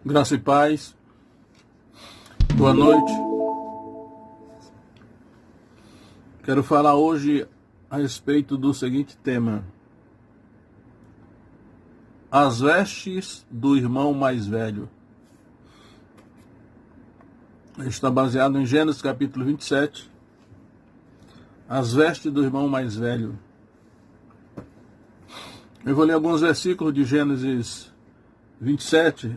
Graça e paz, boa noite. Quero falar hoje a respeito do seguinte tema: as vestes do irmão mais velho. Está baseado em Gênesis capítulo 27, as vestes do irmão mais velho. Eu vou ler alguns versículos de Gênesis 27,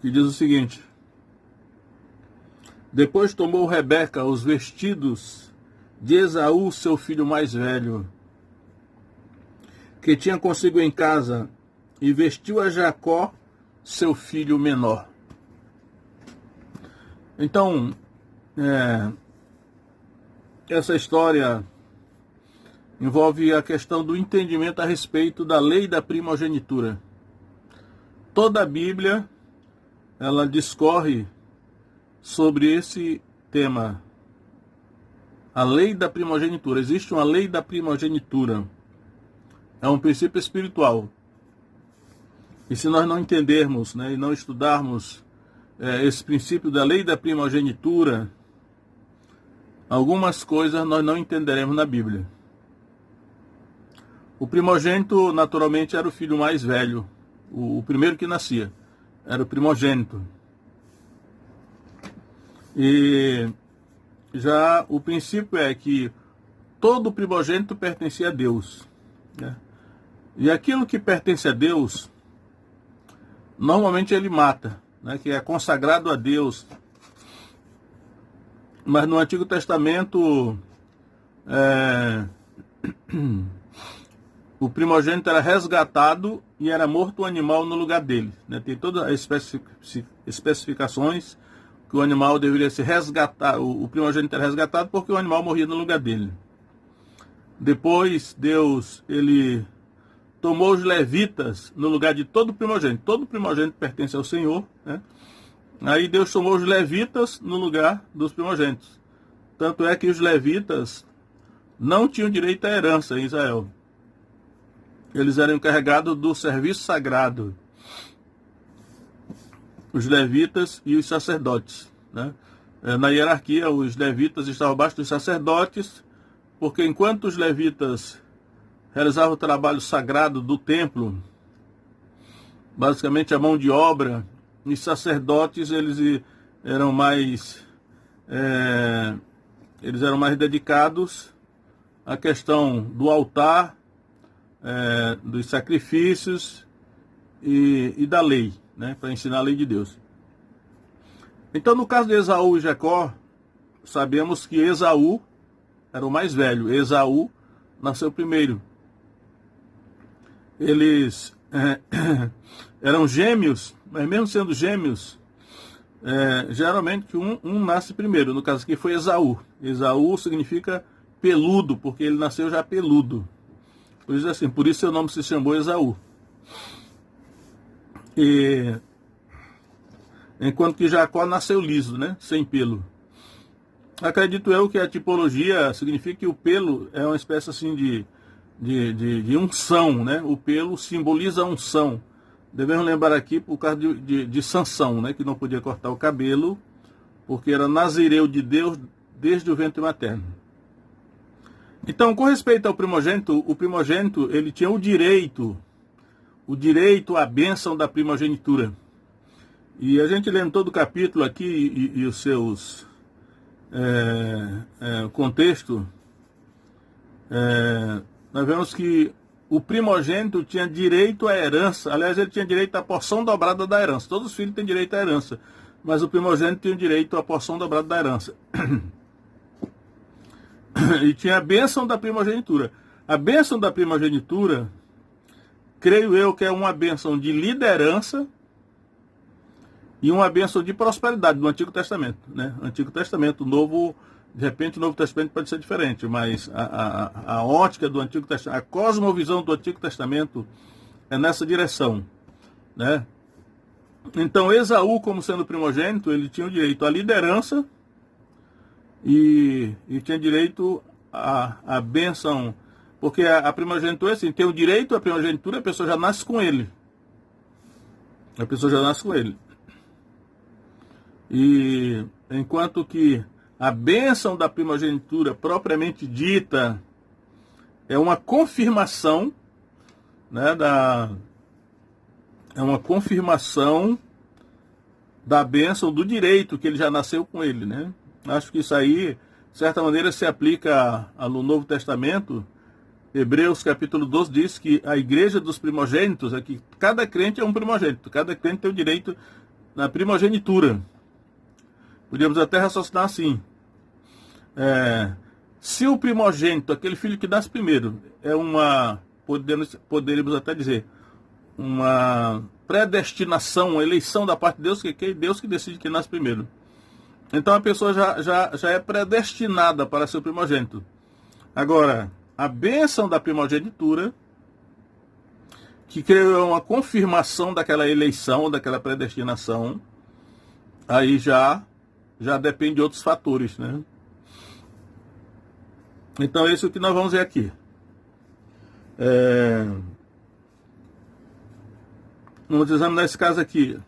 que diz o seguinte: depois tomou Rebeca os vestidos de Esaú, seu filho mais velho, que tinha consigo em casa, e vestiu a Jacó, seu filho menor. Então, essa história envolve a questão do entendimento a respeito da lei da primogenitura. Toda a Bíblia, ela discorre sobre esse tema, a lei da primogenitura. Existe uma lei da primogenitura, é um princípio espiritual. E se nós não entendermos, e não estudarmos esse princípio da lei da primogenitura, algumas coisas nós não entenderemos na Bíblia. O primogênito, naturalmente, era o filho mais velho, o primeiro que nascia, era o primogênito. E já o princípio é que todo primogênito pertencia a Deus, né? E aquilo que pertence a Deus, normalmente ele mata, que é consagrado a Deus. Mas no Antigo Testamento, o primogênito era resgatado e era morto o animal no lugar dele, Tem todas as especificações que o animal deveria ser resgatado, o primogênito era resgatado porque o animal morria no lugar dele. Depois Deus, ele tomou os levitas no lugar de todo primogênito pertence ao Senhor, Aí Deus tomou os levitas no lugar dos primogênitos. Tanto é que os levitas não tinham direito à herança em Israel. Eles eram encarregados do serviço sagrado. Os levitas e os sacerdotes, Na hierarquia, os levitas estavam abaixo dos sacerdotes, porque enquanto os levitas realizavam o trabalho sagrado do templo, basicamente a mão de obra, os sacerdotes eles eram mais dedicados à questão do altar, dos sacrifícios e da lei, para ensinar a lei de Deus. Então, no caso de Esaú e Jacó, sabemos que Esaú era o mais velho. Esaú nasceu primeiro. Eles eram gêmeos, mas mesmo sendo gêmeos, geralmente um nasce primeiro. No caso aqui foi Esaú. Esaú significa peludo, porque ele nasceu já peludo. Por isso seu nome se chamou Esaú. Enquanto que Jacó nasceu liso, sem pelo. Acredito eu que a tipologia significa que o pelo é uma espécie assim de unção, O pelo simboliza a unção. Devemos lembrar aqui por causa de Sansão, que não podia cortar o cabelo, porque era nazireu de Deus desde o ventre materno. Então, com respeito ao primogênito, o primogênito ele tinha o direito à bênção da primogenitura. E a gente lendo todo o capítulo aqui e os seus contexto, nós vemos que o primogênito tinha direito à herança. Aliás, ele tinha direito à porção dobrada da herança. Todos os filhos têm direito à herança, mas o primogênito tinha direito à porção dobrada da herança. E tinha a bênção da primogenitura. A bênção da primogenitura, creio eu que é uma bênção de liderança e uma bênção de prosperidade do Antigo Testamento, Antigo Testamento, Novo, de repente o Novo Testamento pode ser diferente, mas a ótica do Antigo Testamento, a cosmovisão do Antigo Testamento é nessa direção, Então Esaú, como sendo primogênito, ele tinha o direito à liderança e tinha direito à bênção, porque a primogenitura é assim, tem o direito à primogenitura, a pessoa já nasce com ele. A pessoa já nasce com ele. E enquanto que a bênção da primogenitura propriamente dita é uma confirmação, né, é uma confirmação da bênção do direito que ele já nasceu com ele, né? Acho que isso aí, de certa maneira, se aplica no Novo Testamento. Hebreus capítulo 12 diz que a igreja dos primogênitos, que cada crente é um primogênito, cada crente tem o direito na primogenitura. Podíamos até raciocinar assim. Se o primogênito, aquele filho que nasce primeiro, é poderíamos até dizer, uma predestinação, uma eleição da parte de Deus, que é Deus que decide quem nasce primeiro. Então a pessoa já é predestinada para ser o primogênito. Agora, a bênção da primogenitura, que creio é uma confirmação daquela eleição, daquela predestinação, aí já depende de outros fatores, né? Então é isso que nós vamos ver aqui. Vamos examinar esse caso aqui.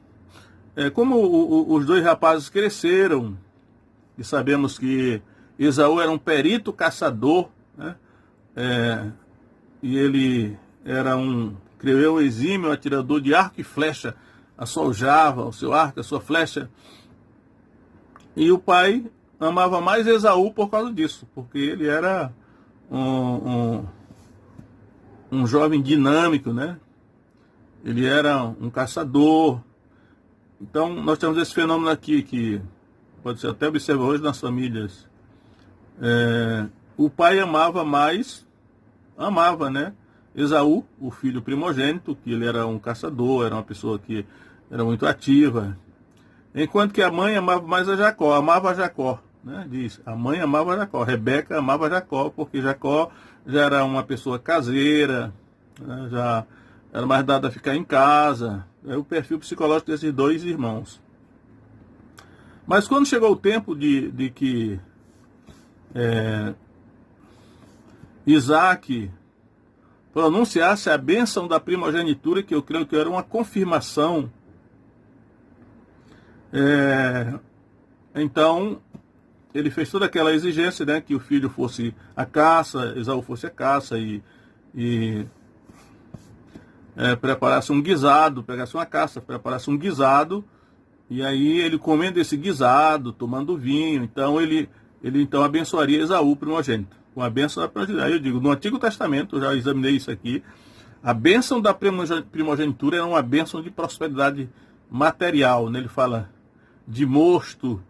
Como os dois rapazes cresceram, e sabemos que Esaú era um perito caçador, né? E ele era creio eu, exímio atirador de arco e flecha, assoljava o seu arco, a sua flecha. E o pai amava mais Esaú por causa disso, porque ele era um jovem dinâmico, né? Ele era um caçador. Então, nós temos esse fenômeno aqui, que pode ser até observado hoje nas famílias. O pai amava, né? Esaú, o filho primogênito, que ele era um caçador, era uma pessoa que era muito ativa. Enquanto que a mãe amava mais amava Jacó, né? Diz, a mãe amava Jacó, Rebeca amava Jacó, porque Jacó já era uma pessoa caseira, né? Já era mais dada a ficar em casa. É o perfil psicológico desses dois irmãos. Mas quando chegou o tempo de que Isaac pronunciasse a bênção da primogenitura, que eu creio que era uma confirmação, então ele fez toda aquela exigência, né, que o filho fosse à caça, Esaú fosse à caça e preparasse um guisado, pegasse uma caça, preparasse um guisado, e aí ele comendo esse guisado, tomando vinho, então ele então abençoaria Esaú, primogênito, com a bênção da primogenitura. Aí eu digo, no Antigo Testamento, eu já examinei isso aqui, a bênção da primogenitura era uma bênção de prosperidade material, né? Ele fala de mosto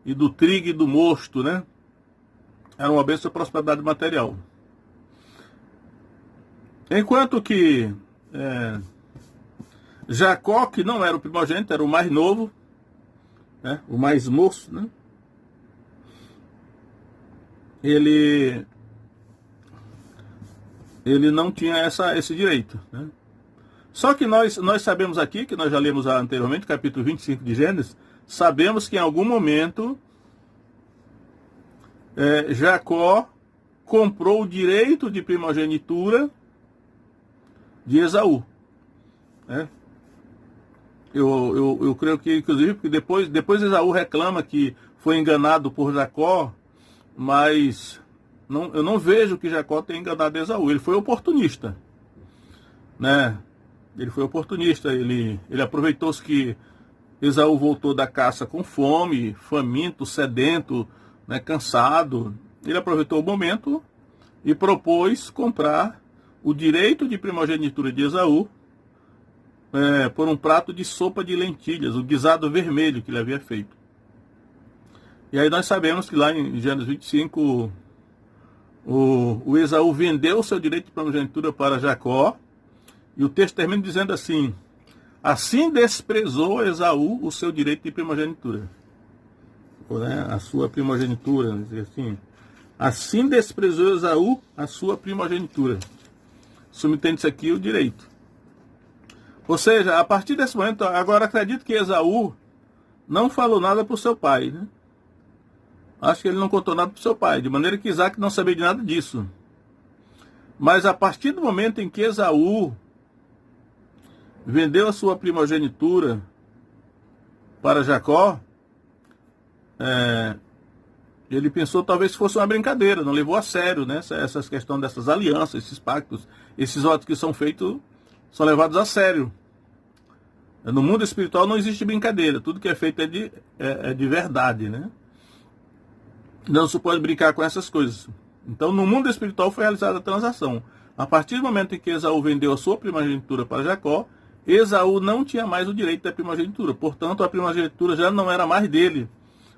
e do trigo e do mosto, né? Era uma bênção de prosperidade material. Enquanto que Jacó, que não era o primogênito, era o mais novo, né? O mais moço, né? Ele não tinha esse direito, né? Só que nós sabemos aqui, que nós já lemos anteriormente, capítulo 25 de Gênesis, sabemos que em algum momento Jacó comprou o direito de primogenitura de Esaú, né? Eu creio que, inclusive, porque depois Esaú reclama que foi enganado por Jacó, mas eu não vejo que Jacó tenha enganado Esaú. Ele foi oportunista, né? Ele foi oportunista, ele aproveitou-se que Esaú voltou da caça com fome, faminto, sedento, né, cansado. Ele aproveitou o momento e propôs comprar o direito de primogenitura de Esaú por um prato de sopa de lentilhas, o guisado vermelho que ele havia feito. E aí nós sabemos que lá em Gênesis 25, o Esaú vendeu o seu direito de primogenitura para Jacó, e o texto termina dizendo assim: assim desprezou Esaú o seu direito de primogenitura. A sua primogenitura, assim. Assim desprezou Esaú a sua primogenitura. Submetendo-se aqui o direito. Ou seja, a partir desse momento, agora acredito que Esaú não falou nada para o seu pai, né? Acho que ele não contou nada para o seu pai, de maneira que Isaac não sabia de nada disso. Mas a partir do momento em que Esaú vendeu a sua primogenitura para Jacó, ele pensou talvez que fosse uma brincadeira, não levou a sério, né? Essas questões dessas alianças, esses pactos, esses votos que são feitos, são levados a sério. No mundo espiritual não existe brincadeira, tudo que é feito é de verdade, né? Não se pode brincar com essas coisas. Então, no mundo espiritual foi realizada a transação. A partir do momento em que Esaú vendeu a sua primogenitura para Jacó, Esaú não tinha mais o direito da primogenitura. Portanto, a primogenitura já não era mais dele.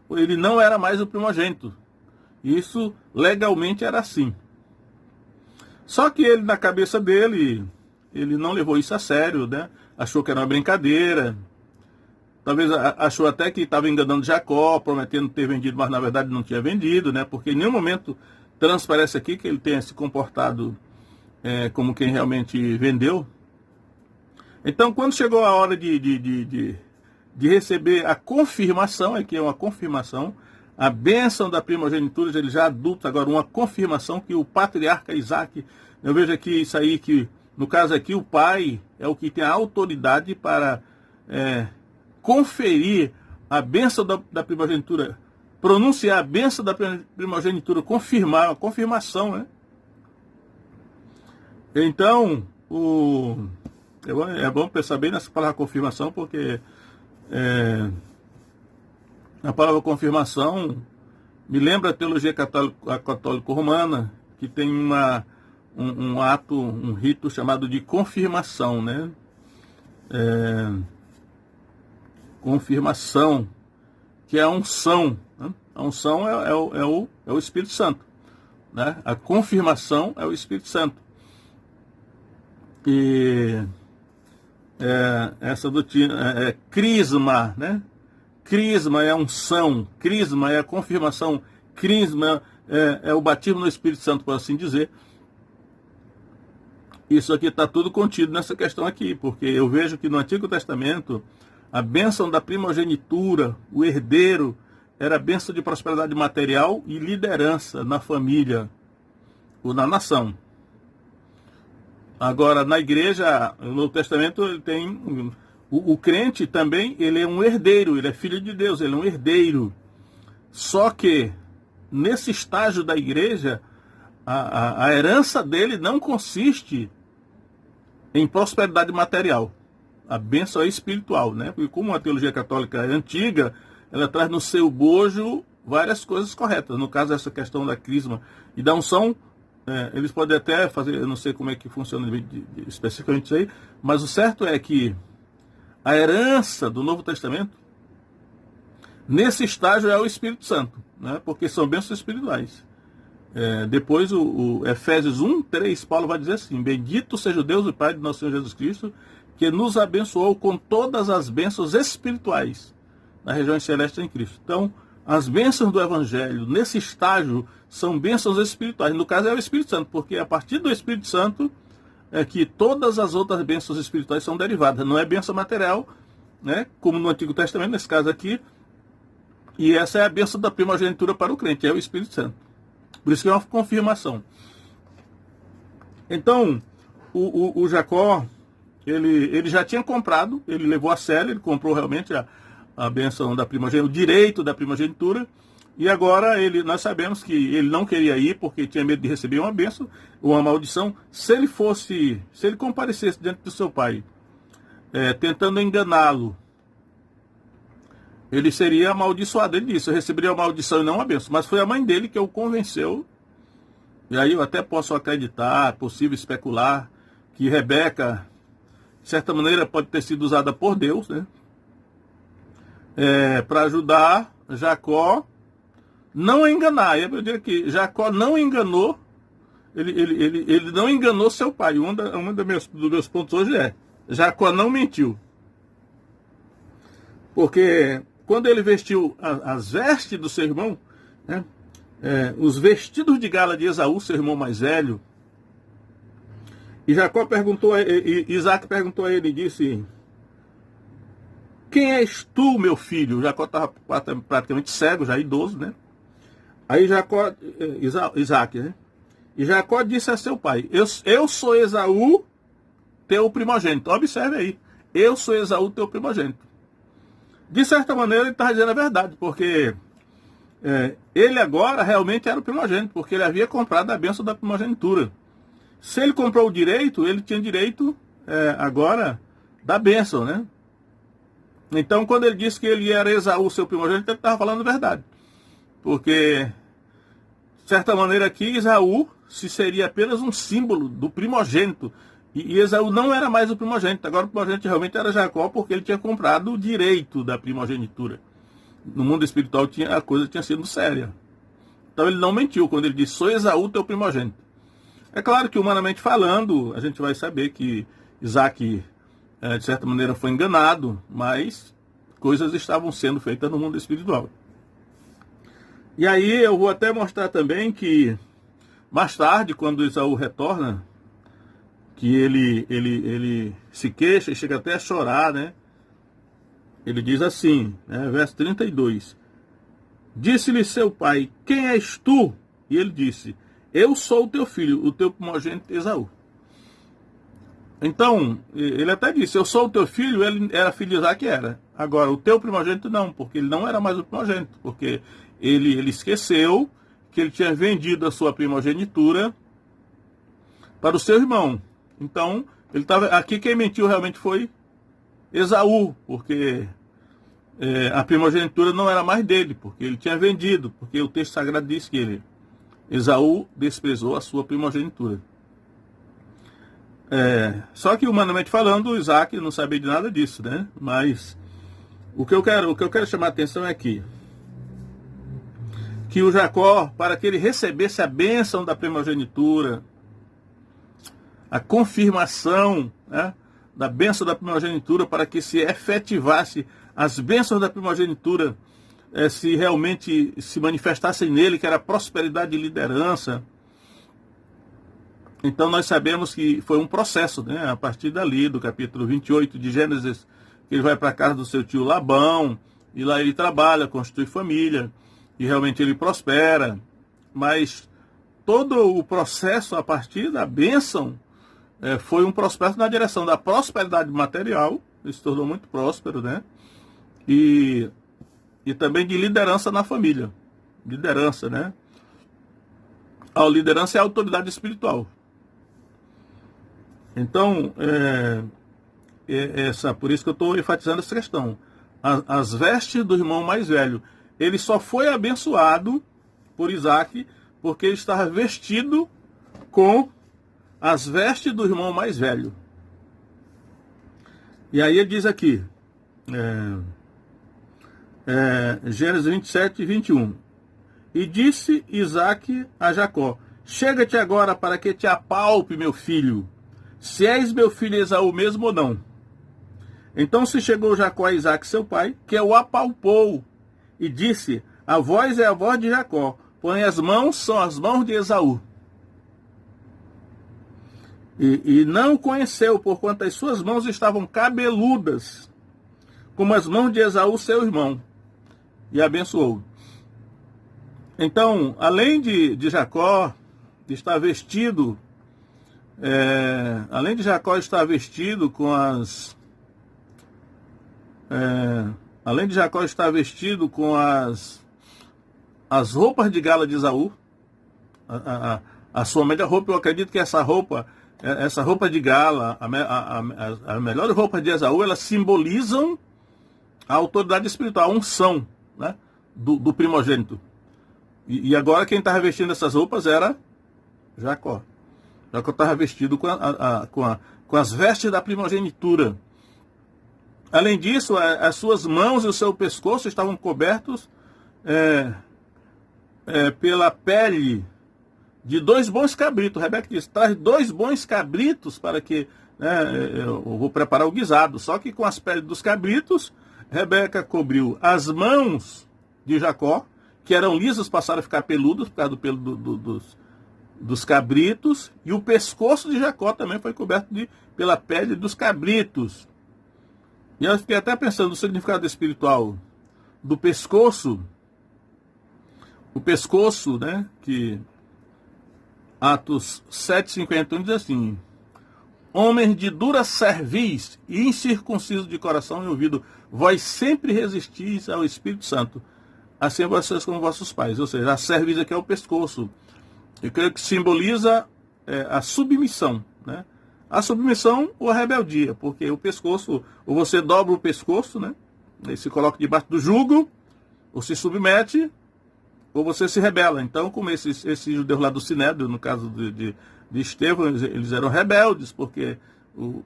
Ele não era mais o primogênito. Isso legalmente era assim. Só que ele, na cabeça dele, ele não levou isso a sério, né? Achou que era uma brincadeira. Talvez achou até que estava enganando Jacó, prometendo ter vendido, mas na verdade não tinha vendido, né? Porque em nenhum momento transparece aqui que ele tenha se comportado como quem realmente vendeu. Então, quando chegou a hora de receber a confirmação, aqui é uma confirmação, a bênção da primogenitura, ele já adulto, agora uma confirmação que o patriarca Isaac, eu vejo aqui isso aí, que no caso aqui o pai é o que tem a autoridade para conferir a bênção da primogenitura, pronunciar a bênção da primogenitura, confirmar, a confirmação, né? Então, é bom pensar bem nessa palavra confirmação, porque a palavra confirmação me lembra a teologia católico-romana, que tem um ato, um rito chamado de confirmação, né? Confirmação, que é a unção, né? A unção é o Espírito Santo, né? A confirmação é o Espírito Santo. E essa doutrina é crisma, né? Crisma é a unção, crisma é a confirmação, crisma é o batismo no Espírito Santo, por assim dizer. Isso aqui está tudo contido nessa questão aqui, porque eu vejo que no Antigo Testamento a bênção da primogenitura, o herdeiro, era a bênção de prosperidade material e liderança na família ou na nação. Agora, na igreja, no Novo Testamento, ele tem o crente também, ele é um herdeiro, ele é filho de Deus, ele é um herdeiro. Só que, nesse estágio da igreja, a herança dele não consiste em prosperidade material. A bênção é espiritual, né? Porque como a teologia católica é antiga, ela traz no seu bojo várias coisas corretas. No caso, essa questão da crisma e da unção, eles podem até fazer, eu não sei como é que funciona especificamente isso aí, mas o certo é que a herança do Novo Testamento, nesse estágio, é o Espírito Santo, né? Porque são bênçãos espirituais. Depois, o Efésios 1:3, Paulo vai dizer assim: bendito seja o Deus e Pai de nosso Senhor Jesus Cristo, que nos abençoou com todas as bênçãos espirituais na região celeste em Cristo. Então, as bênçãos do Evangelho, nesse estágio, são bênçãos espirituais. No caso, é o Espírito Santo, porque a partir do Espírito Santo é que todas as outras bênçãos espirituais são derivadas. Não é bênção material, né? Como no Antigo Testamento, nesse caso aqui. E essa é a bênção da primogenitura para o crente, é o Espírito Santo. Por isso que é uma confirmação. Então, o Jacó, ele já tinha comprado, ele levou a sério, ele comprou realmente a bênção da primogenitura, o direito da primogenitura, e agora nós sabemos que ele não queria ir porque tinha medo de receber uma bênção, uma maldição. Se ele comparecesse diante do seu pai, tentando enganá-lo, ele seria amaldiçoado. Ele disse: eu receberia uma maldição e não uma bênção. Mas foi a mãe dele que o convenceu. E aí eu até posso acreditar, possível especular, que Rebeca, de certa maneira, pode ter sido usada por Deus, né? Para ajudar Jacó não a enganar. Eu diria que Jacó não enganou, ele não enganou seu pai. Um dos meus pontos hoje Jacó não mentiu. Porque quando ele vestiu as vestes do seu irmão, né, os vestidos de gala de Esaú, seu irmão mais velho, e Isaac perguntou a ele e disse: quem és tu, meu filho? Jacó estava praticamente cego, já idoso, né? Aí Isaac, né? E Jacó disse a seu pai: eu sou Esaú, teu primogênito. Observe aí. eu sou Esaú, teu primogênito. De certa maneira, ele está dizendo a verdade, porque ele agora realmente era o primogênito, porque ele havia comprado a bênção da primogenitura. Se ele comprou o direito, ele tinha direito agora da bênção, né? Então, quando ele disse que ele era Esaú, seu primogênito, ele estava falando a verdade. Porque, de certa maneira aqui, Esaú se seria apenas um símbolo do primogênito. E Esaú não era mais o primogênito. Agora o primogênito realmente era Jacó, porque ele tinha comprado o direito da primogenitura. No mundo espiritual a coisa tinha sido séria. Então ele não mentiu quando ele disse, sou Esaú, teu primogênito. É claro que, humanamente falando, a gente vai saber que Isaac, de certa maneira, foi enganado, mas coisas estavam sendo feitas no mundo espiritual. E aí eu vou até mostrar também que, mais tarde, quando Esaú retorna, que ele se queixa e chega até a chorar, né? Ele diz assim, né, verso 32. Disse-lhe seu pai, quem és tu? E ele disse, eu sou o teu filho, o teu primogênito Esaú. Então, ele até disse, eu sou o teu filho, ele era filho de Isaac, era. Agora, o teu primogênito não, porque ele não era mais o primogênito, porque ele esqueceu que ele tinha vendido a sua primogenitura para o seu irmão. Então, ele estava aqui, quem mentiu realmente foi Esaú, porque a primogenitura não era mais dele, porque ele tinha vendido, porque o texto sagrado diz que Esaú desprezou a sua primogenitura. Só que, humanamente falando, Isaac não sabia de nada disso, né? Mas o que eu quero chamar a atenção é que o Jacó, para que ele recebesse a bênção da primogenitura, a confirmação, né, da bênção da primogenitura, para que se efetivasse as bênçãos da primogenitura, se realmente se manifestassem nele, que era prosperidade e liderança. Então nós sabemos que foi um processo, né, a partir dali, do capítulo 28 de Gênesis, que ele vai para a casa do seu tio Labão, e lá ele trabalha, constitui família, e realmente ele prospera. Mas todo o processo a partir da bênção foi um processo na direção da prosperidade material, ele se tornou muito próspero, né? E também de liderança na família. Liderança, né? A liderança é a autoridade espiritual. Então, por isso que eu estou enfatizando essa questão. As vestes do irmão mais velho. Ele só foi abençoado por Isaac porque ele estava vestido com as vestes do irmão mais velho. E aí ele diz aqui, Gênesis 27 e 21. E disse Isaac a Jacó, chega-te agora para que te apalpe, meu filho, se és meu filho Esaú mesmo ou não. Então se chegou Jacó a Isaac, seu pai, que o apalpou, e disse, a voz é a voz de Jacó, porém as mãos são as mãos de Esaú. E não o conheceu, porquanto as suas mãos estavam cabeludas, como as mãos de Esaú, seu irmão, e abençoou. Então, além de Jacó estar vestido, com as roupas de gala de Esaú, a sua melhor roupa, eu acredito que essa roupa de gala, a melhor roupa de Esaú, elas simbolizam a autoridade espiritual, a unção, né, do primogênito. E agora quem estava vestindo essas roupas era Jacó. Jacó estava vestido com as vestes da primogenitura. Além disso, as suas mãos e o seu pescoço estavam cobertos pela pele de 2 bons cabritos. Rebeca disse, traz 2 bons cabritos para que eu vou preparar o guisado. Só que com as peles dos cabritos, Rebeca cobriu as mãos de Jacó, que eram lisas, passaram a ficar peludas por causa do pelo dos cabritos, e o pescoço de Jacó também foi coberto pela pele dos cabritos. E eu fiquei até pensando no significado espiritual do pescoço. O pescoço, né, que Atos 7,51 diz assim, homens de dura cerviz e incircuncisos de coração e ouvido, vós sempre resistis ao Espírito Santo, assim vocês como vossos pais. Ou seja, a cerviz aqui é o pescoço. Eu creio que simboliza a submissão, né? A submissão ou a rebeldia, porque o pescoço, ou você dobra o pescoço, né? E se coloca debaixo do jugo, ou se submete, ou você se rebela. Então, como esses judeus lá do Sinédrio, no caso de Estevão, eles eram rebeldes, porque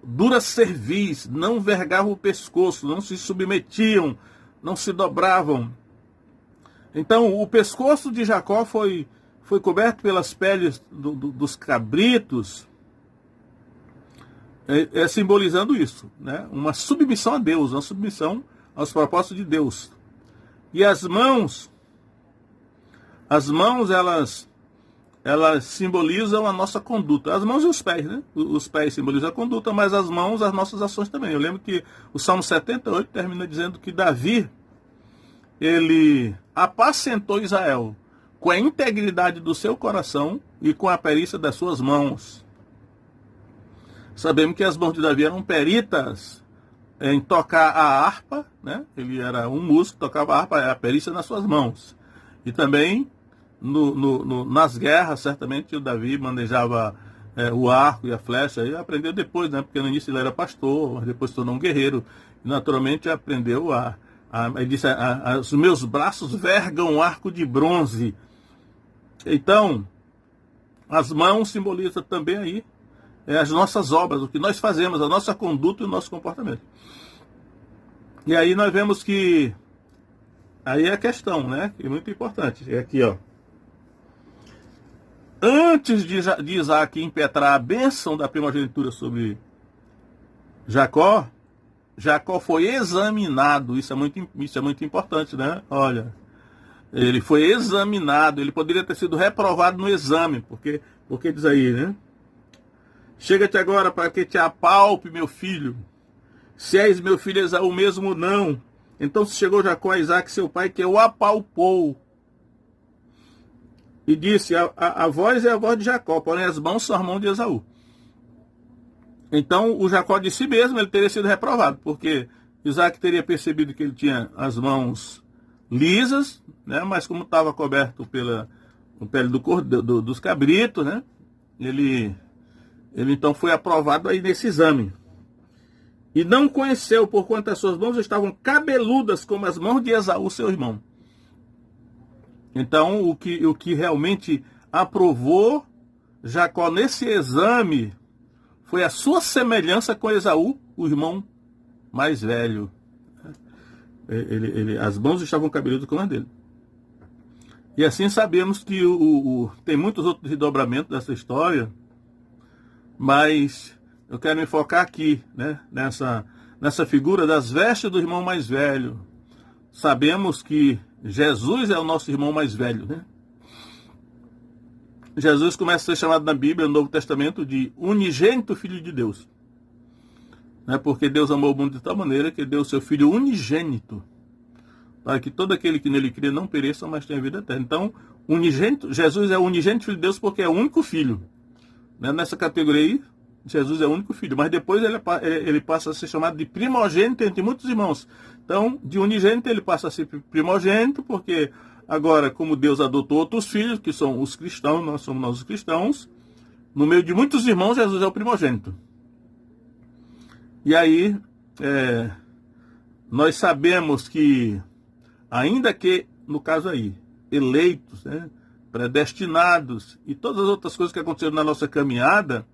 dura cerviz, não vergavam o pescoço, não se submetiam, não se dobravam. Então, o pescoço de Jacó foi coberto pelas peles dos cabritos, simbolizando isso, né? Uma submissão a Deus, uma submissão aos propósitos de Deus. E as mãos elas simbolizam a nossa conduta. As mãos e os pés, né? Os pés simbolizam a conduta, mas as mãos, as nossas ações também. Eu lembro que o Salmo 78 termina dizendo que Davi, ele apacentou Israel com a integridade do seu coração e com a perícia das suas mãos. Sabemos que as mãos de Davi eram peritas em tocar a harpa, né? Ele era um músico, tocava a harpa, a perícia nas suas mãos. E também nas guerras, certamente o Davi manejava o arco e a flecha, e aprendeu depois, né? Porque no início ele era pastor, mas depois se tornou um guerreiro, e naturalmente aprendeu ele disse, os meus braços vergam um arco de bronze. Então, as mãos simbolizam também aí as nossas obras, o que nós fazemos, a nossa conduta e o nosso comportamento. E aí nós vemos que aí é a questão, né? Que é muito importante. É aqui, ó. Antes de Isaac impetrar a bênção da primogenitura sobre Jacó, Jacó foi examinado. Isso é muito importante, né? Olha, ele foi examinado. Ele poderia ter sido reprovado no exame, porque diz aí, né? Chega-te agora para que te apalpe, meu filho. Se és meu filho Esaú mesmo, não. Então se chegou Jacó a Isaac, seu pai, que o apalpou. E disse, a voz é a voz de Jacó, porém as mãos são as mãos de Esaú. Então o Jacó de si mesmo, ele teria sido reprovado, porque Isaac teria percebido que ele tinha as mãos lisas, né? Mas como estava coberto pela pele dos cabritos, né? Ele então foi aprovado aí nesse exame. E não conheceu, porquanto as suas mãos estavam cabeludas como as mãos de Esaú, seu irmão. Então, o que realmente aprovou Jacó nesse exame foi a sua semelhança com Esaú, o irmão mais velho. As mãos estavam cabeludas como as dele. E assim sabemos que tem muitos outros desdobramentos dessa história, mas eu quero me focar aqui, né, nessa figura das vestes do irmão mais velho. Sabemos que Jesus é o nosso irmão mais velho, né? Jesus começa a ser chamado na Bíblia, no Novo Testamento, de unigênito Filho de Deus. Né? Porque Deus amou o mundo de tal maneira que deu o seu Filho unigênito, para que todo aquele que nele crê não pereça, mas tenha vida eterna. Então, Jesus é o unigênito Filho de Deus porque é o único Filho. Né? Nessa categoria aí, Jesus é o único filho, mas depois ele passa a ser chamado de primogênito entre muitos irmãos. Então, de unigênito ele passa a ser primogênito, porque agora, como Deus adotou outros filhos, que são os cristãos, nós somos os cristãos, no meio de muitos irmãos, Jesus é o primogênito. E aí, nós sabemos que, ainda que, no caso aí, eleitos, né, predestinados, e todas as outras coisas que aconteceram na nossa caminhada,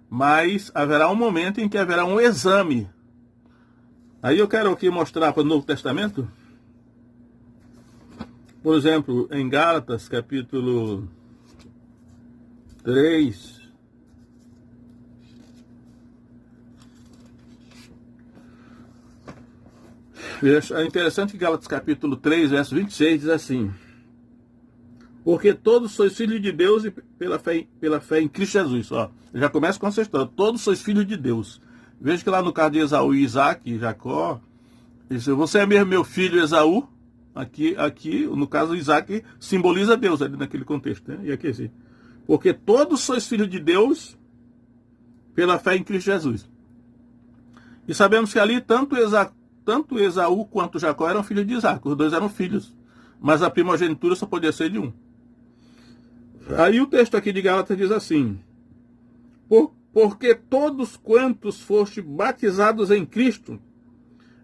mas haverá um momento em que haverá um exame. Aí eu quero aqui mostrar para o Novo Testamento, por exemplo, em Gálatas, capítulo 3, é interessante que Gálatas capítulo 3, verso 26 diz assim: porque todos sois filhos de Deus e pela fé em Cristo Jesus. Ó, já começa com essa história. Todos sois filhos de Deus. Veja que lá no caso de Esaú e Isaac e Jacó, ele disse, você é mesmo meu filho Esaú. Aqui, no caso, Isaac simboliza Deus ali naquele contexto. Né? E aqui assim, porque todos sois filhos de Deus pela fé em Cristo Jesus. E sabemos que ali tanto Esaú quanto Jacó eram filhos de Isaac. Os dois eram filhos, mas a primogenitura só podia ser de um. Aí o texto aqui de Gálatas diz assim: porque todos quantos foste batizados em Cristo,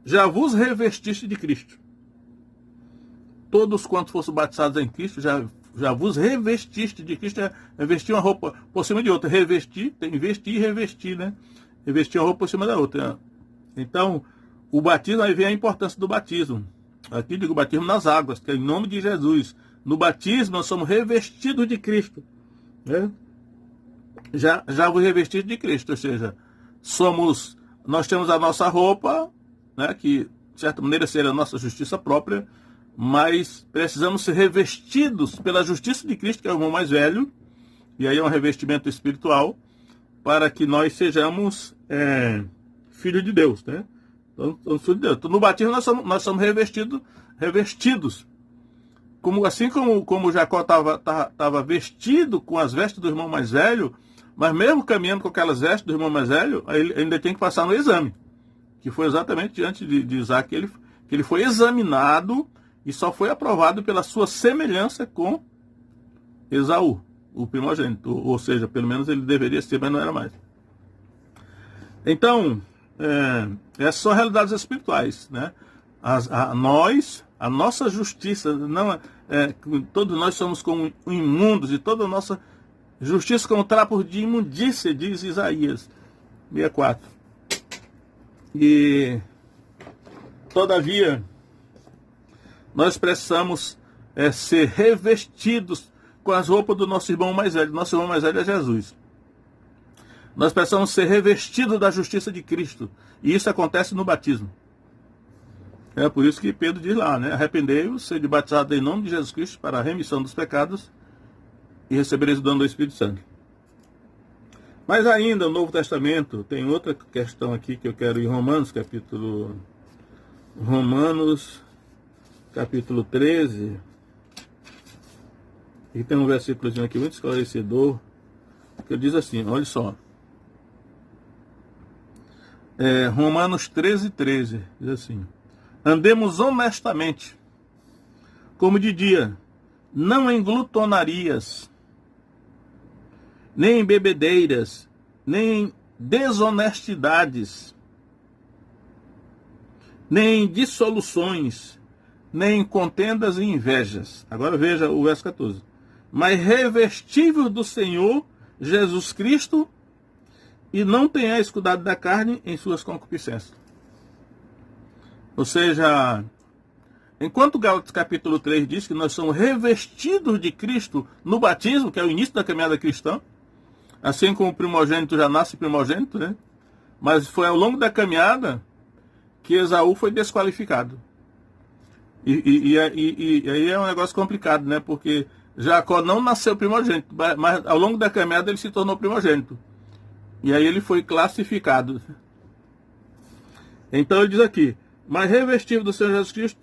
já vos revestiste de Cristo. Todos quantos fossem batizados em Cristo, já vos revestiste de Cristo. É vestir uma roupa por cima de outra. Revestir, tem vestir e revestir, né? Revestir uma roupa por cima da outra. Então, o batismo, aí vem a importância do batismo. Aqui digo batismo nas águas, que é em nome de Jesus. No batismo nós somos revestidos de Cristo, né? Já vos revestidos de Cristo, ou seja, nós temos a nossa roupa, né, que de certa maneira seria a nossa justiça própria, mas precisamos ser revestidos pela justiça de Cristo, que é o irmão mais velho, e aí é um revestimento espiritual, para que nós sejamos filhos de Deus, né? Então, filhos de Deus. Então, no batismo nós somos revestidos. Assim como Jacó estava vestido com as vestes do irmão mais velho, mas mesmo caminhando com aquelas vestes do irmão mais velho, ele ainda tem que passar no exame, que foi exatamente diante de Isaac que ele foi examinado e só foi aprovado pela sua semelhança com Esaú, o primogênito, ou seja, pelo menos ele deveria ser, mas não era mais. Então, essas são realidades espirituais, né? A nossa justiça, não todos nós somos como imundos, e toda a nossa justiça como trapos de imundícia, diz Isaías 64. E, todavia, nós precisamos ser revestidos com as roupas do nosso irmão mais velho. Nosso irmão mais velho é Jesus. Nós precisamos ser revestidos da justiça de Cristo. E isso acontece no batismo. É por isso que Pedro diz lá, né? Arrependei-vos, sede batizado em nome de Jesus Cristo para a remissão dos pecados e recebereis o dom do Espírito Santo. Mas ainda no Novo Testamento tem outra questão aqui que eu quero ir em Romanos capítulo 13. E tem um versículozinho aqui muito esclarecedor, que diz assim, olha só. Romanos 13, diz assim: andemos honestamente, como de dia, não em glutonarias, nem em bebedeiras, nem em desonestidades, nem em dissoluções, nem em contendas e invejas. Agora veja o verso 14. Mas revestível do Senhor Jesus Cristo, e não tenhais cuidado da carne em suas concupiscências. Ou seja, enquanto Gálatas capítulo 3 diz que nós somos revestidos de Cristo no batismo, que é o início da caminhada cristã, assim como o primogênito já nasce primogênito, né? Mas foi ao longo da caminhada que Esaú foi desqualificado. E aí é um negócio complicado, né? Porque Jacó não nasceu primogênito, mas ao longo da caminhada ele se tornou primogênito. E aí ele foi classificado. Então ele diz aqui: mas revestido do Senhor Jesus Cristo,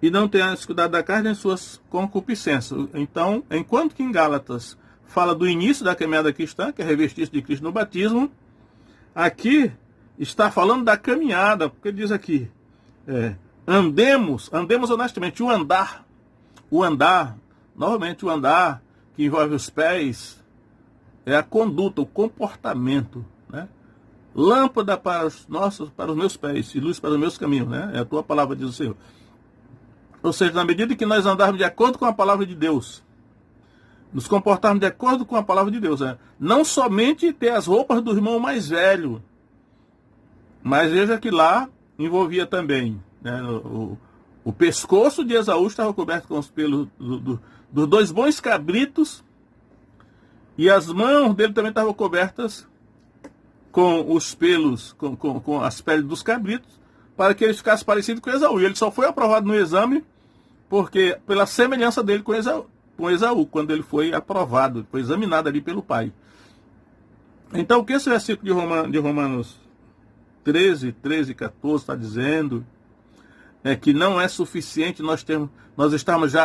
e não tenhas cuidado da carne em suas concupiscências. Então, enquanto que em Gálatas fala do início da caminhada cristã, que é revestir-se de Cristo no batismo, aqui está falando da caminhada, porque diz aqui, andemos honestamente. O andar, novamente o andar que envolve os pés, é a conduta, o comportamento, né? Lâmpada para os meus pés e luz para os meus caminhos, né? É a tua palavra, diz o Senhor. Ou seja, na medida que nós andarmos de acordo com a palavra de Deus, nos comportarmos de acordo com a palavra de Deus, né? Não somente ter as roupas do irmão mais velho, mas veja que lá envolvia também, né? O pescoço de Esaú estava coberto com os pelos dos dois bons cabritos, e as mãos dele também estavam cobertas com os pelos, com as peles dos cabritos, para que ele ficasse parecido com Esaú. E ele só foi aprovado no exame porque pela semelhança dele com Esaú, quando ele foi aprovado, foi examinado ali pelo pai. Então, o que esse versículo de Romanos 13, 14 está dizendo é que não é suficiente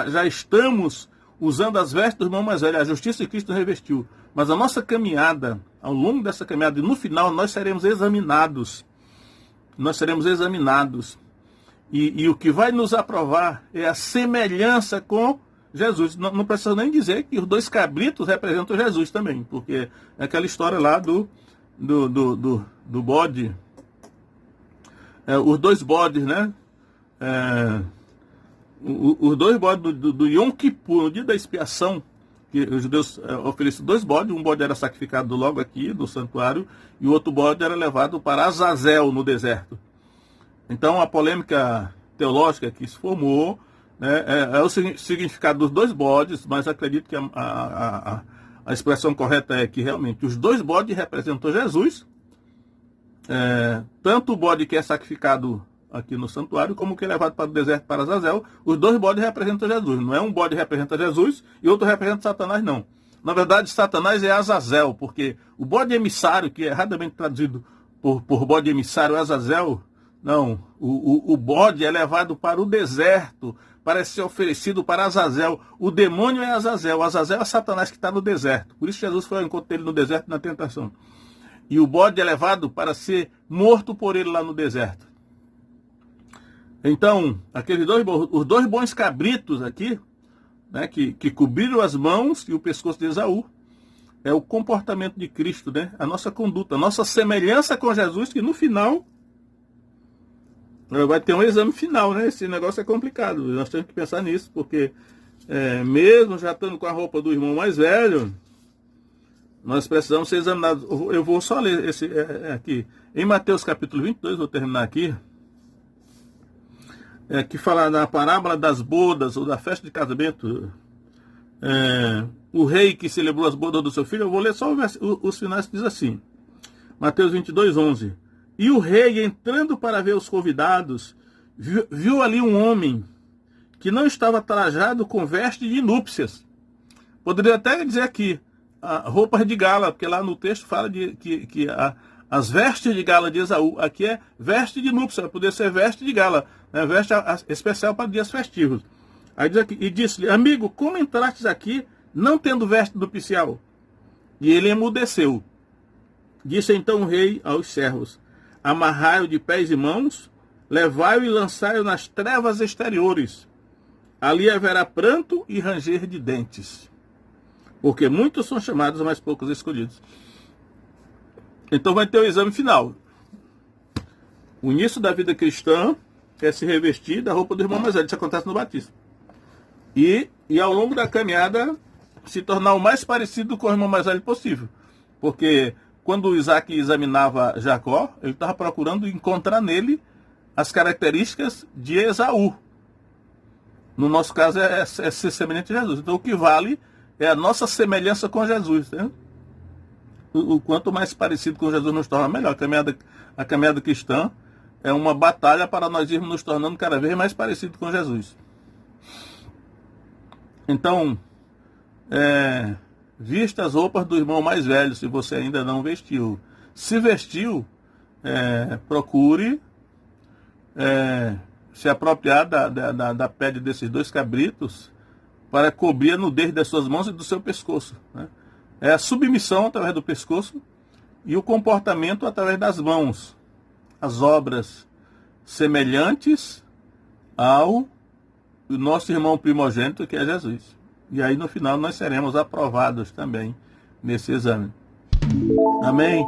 já estamos usando as vestes do irmão mais velho. A justiça de Cristo nos revestiu. Mas a nossa caminhada, ao longo dessa caminhada, e no final nós seremos examinados. Nós seremos examinados. E o que vai nos aprovar é a semelhança com Jesus. Não precisa nem dizer que os 2 cabritos representam Jesus também, porque é aquela história lá do bode. Os 2 bodes, né? Os 2 bodes do Yom Kippur, no dia da expiação, que os judeus ofereciam 2 bodes. Um bode era sacrificado logo aqui no santuário, e o outro bode era levado para Azazel, no deserto. Então, a polêmica teológica que se formou, né, é o significado dos 2 bodes, mas acredito que a expressão correta é que realmente os 2 bodes representam Jesus, tanto o bode que é sacrificado aqui no santuário, como o que é levado para o deserto, para Azazel. Os 2 bodes representam Jesus. Não é um bode representa Jesus e outro representa Satanás, não. Na verdade, Satanás é Azazel, porque o bode emissário, que é erradamente traduzido por bode emissário, Azazel, não, o bode é levado para o deserto, para ser oferecido para Azazel. O demônio é Azazel. Azazel é Satanás que está no deserto. Por isso Jesus foi ao encontro dele no deserto, na tentação. E o bode é levado para ser morto por ele lá no deserto. Então, os 2 bons cabritos aqui, né, que cobriram as mãos e o pescoço de Esaú, é o comportamento de Cristo, né? A nossa conduta, a nossa semelhança com Jesus, que no final vai ter um exame final, né? Esse negócio é complicado. Nós temos que pensar nisso, porque mesmo já estando com a roupa do irmão mais velho, nós precisamos ser examinados. Eu vou só ler esse aqui. Em Mateus capítulo 22, vou terminar aqui, que fala na parábola das bodas, ou da festa de casamento, o rei que celebrou as bodas do seu filho. Eu vou ler só os finais, que diz assim. Mateus 22, 11. E o rei, entrando para ver os convidados, viu ali um homem que não estava trajado com veste de núpcias. Poderia até dizer aqui, roupas de gala, porque lá no texto fala que as vestes de gala de Esaú, aqui é veste de núpcias, poderia ser veste de gala, né? Veste especial para dias festivos. Aí diz aqui, e disse-lhe: amigo, como entrastes aqui, não tendo veste nupcial? E ele emudeceu. Disse então o rei aos servos: amarrai-o de pés e mãos, levai-o e lançai-o nas trevas exteriores. Ali haverá pranto e ranger de dentes, porque muitos são chamados, mas poucos escolhidos. Então vai ter o exame final. O início da vida cristã é se revestir da roupa do irmão mais velho. Isso acontece no batismo. E ao longo da caminhada, se tornar o mais parecido com o irmão mais velho possível. Porque quando Isaac examinava Jacó, ele estava procurando encontrar nele as características de Esaú. No nosso caso, é ser semelhante a Jesus. Então, o que vale é a nossa semelhança com Jesus. Né? O quanto mais parecido com Jesus nos torna, melhor. A caminhada cristã é uma batalha para nós irmos nos tornando cada vez mais parecido com Jesus. Então, vista as roupas do irmão mais velho, se você ainda não vestiu. Se vestiu, procure se apropriar da pele desses 2 cabritos para cobrir a nudez das suas mãos e do seu pescoço. Né? É a submissão através do pescoço e o comportamento através das mãos. As obras semelhantes ao nosso irmão primogênito, que é Jesus. E aí no final nós seremos aprovados também nesse exame. Amém?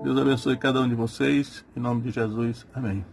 Deus abençoe cada um de vocês. Em nome de Jesus. Amém.